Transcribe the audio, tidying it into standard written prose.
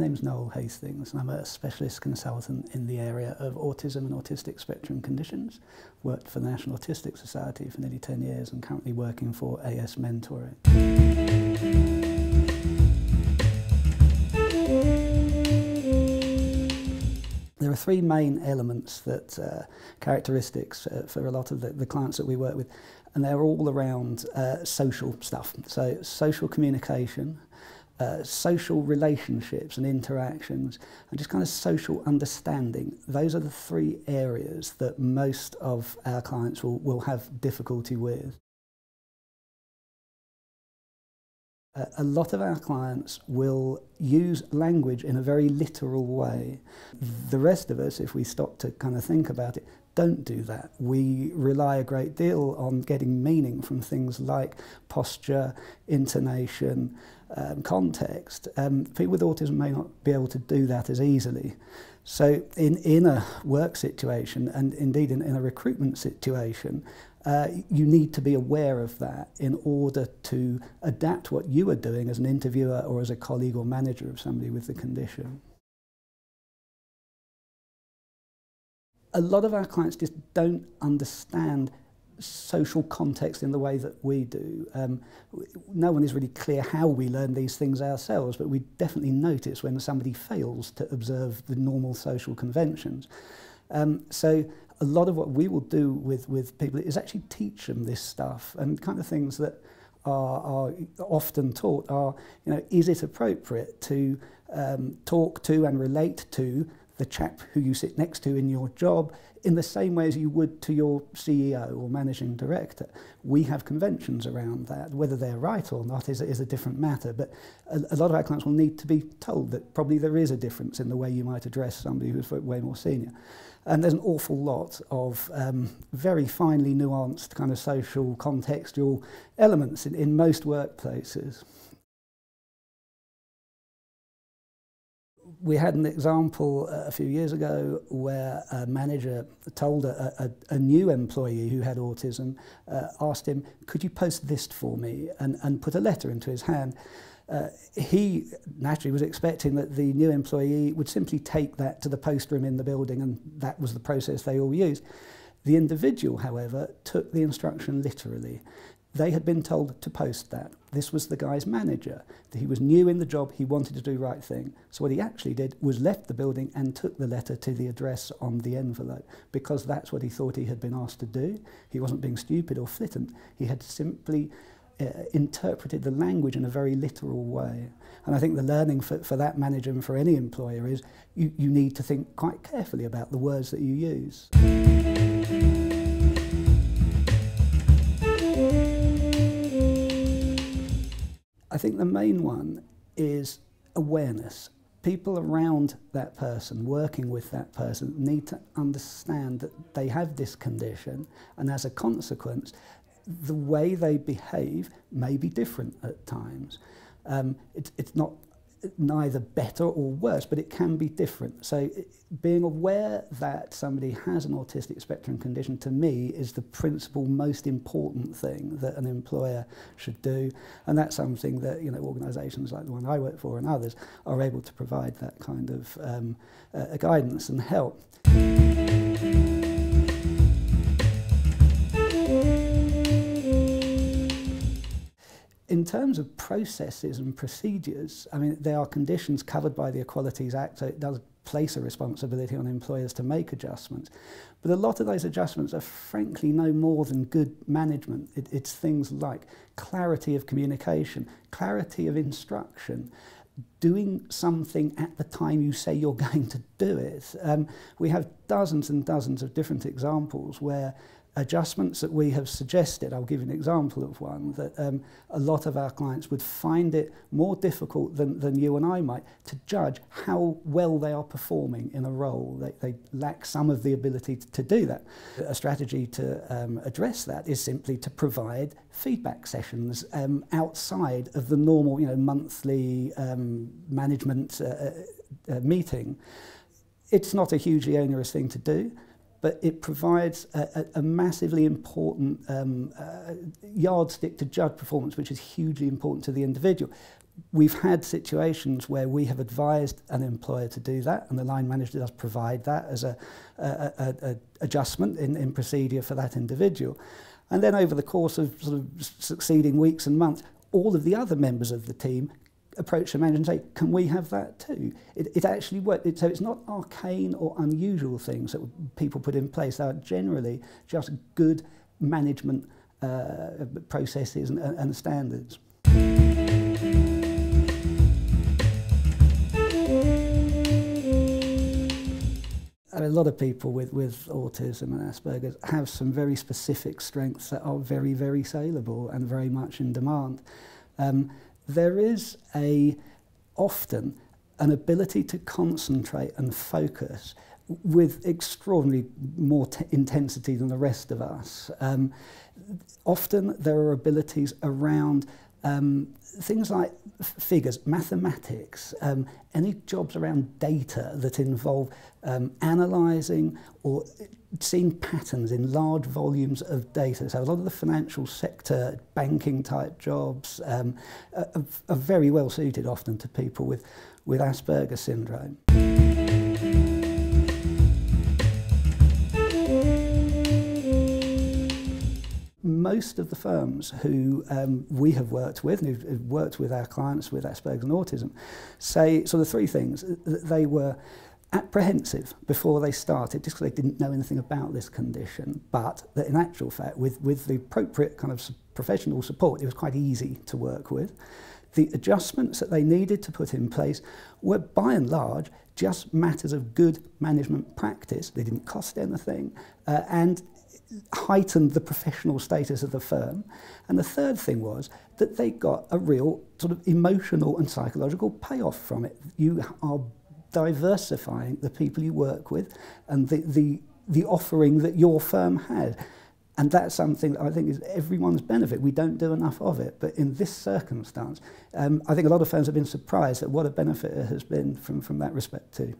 name's Noel Hastings and I'm a specialist consultant in the area of autism and autistic spectrum conditions. Worked for the National Autistic Society for nearly 10 years and currently working for AS Mentoring. There are three main elements that characteristics for a lot of the clients that we work with, and they're all around social stuff. So social communication, social relationships and interactions, and just kind of social understanding. Those are the three areas that most of our clients will have difficulty with. A lot of our clients will use language in a very literal way. The rest of us, if we stop to kind of think about it, don't do that. We rely a great deal on getting meaning from things like posture, intonation, context. People with autism may not be able to do that as easily. So in a work situation, and indeed in a recruitment situation, you need to be aware of that in order to adapt what you are doing as an interviewer or as a colleague or manager of somebody with the condition. A lot of our clients just don't understand social context in the way that we do. No one is really clear how we learn these things ourselves, but we definitely notice when somebody fails to observe the normal social conventions. So a lot of what we will do with people is actually teach them this stuff, and kind of things that are often taught are, is it appropriate to talk to and relate to the chap who you sit next to in your job in the same way as you would to your CEO or managing director. We have conventions around that. Whether they're right or not is a different matter, but a lot of our clients will need to be told that probably there is a difference in the way you might address somebody who's way more senior. And there's an awful lot of very finely nuanced kind of social contextual elements in most workplaces. We had an example a few years ago where a manager told a new employee who had autism, asked him, could you post this for me, and put a letter into his hand. He naturally was expecting that the new employee would simply take that to the post room in the building, and that was the process they all used. The individual, however, took the instruction literally. They had been told to post that. This was the guy's manager. He was new in the job, he wanted to do the right thing. So what he actually did was left the building and took the letter to the address on the envelope, because that's what he thought he had been asked to do. He wasn't being stupid or flippant. He had simply interpreted the language in a very literal way. And I think the learning for that manager and for any employer is you need to think quite carefully about the words that you use. I think the main one is awareness. People around that person, working with that person, need to understand that they have this condition, and as a consequence, the way they behave may be different at times. It's not neither better or worse, but it can be different. So being aware that somebody has an autistic spectrum condition, to me, is the principal, most important thing that an employer should do. And that's something that, organisations like the one I work for and others are able to provide that kind of guidance and help. In terms of processes and procedures, I mean, there are conditions covered by the Equalities Act, so it does place a responsibility on employers to make adjustments. But a lot of those adjustments are frankly no more than good management. It's things like clarity of communication, clarity of instruction, doing something at the time you say you're going to do it. We have dozens and dozens of different examples where adjustments that we have suggested, I'll give you an example of one, that a lot of our clients would find it more difficult than you and I might to judge how well they are performing in a role. They lack some of the ability to do that. A strategy to address that is simply to provide feedback sessions outside of the normal, monthly management meeting. It's not a hugely onerous thing to do. but it provides a massively important yardstick to judge performance, which is hugely important to the individual. We've had situations where we have advised an employer to do that, and the line manager does provide that as a adjustment in procedure for that individual. And then over the course of sort of succeeding weeks and months, all of the other members of the team approach the manager and say, can we have that too? It actually works. So it's not arcane or unusual things that people put in place. They are generally just good management processes and standards. A lot of people with autism and Asperger's have some very specific strengths that are very, very saleable and very much in demand. There is often an ability to concentrate and focus with extraordinarily more intensity than the rest of us. Often there are abilities around things like figures, mathematics, any jobs around data that involve analysing or seeing patterns in large volumes of data. So a lot of the financial sector, banking type jobs are very well suited often to people with Asperger's syndrome. Most of the firms who we have worked with, and who've worked with our clients with Asperger's and autism, say sort of three things. They were apprehensive before they started, just because they didn't know anything about this condition, but that in actual fact, with the appropriate kind of professional support, it was quite easy to work with. The adjustments that they needed to put in place were, by and large, just matters of good management practice. They didn't cost anything, and heightened the professional status of the firm. And the third thing was that they got a real sort of emotional and psychological payoff from it. You are diversifying the people you work with and the offering that your firm had. And that's something that I think is everyone's benefit. We don't do enough of it. But in this circumstance, I think a lot of firms have been surprised at what a benefit it has been from that respect too.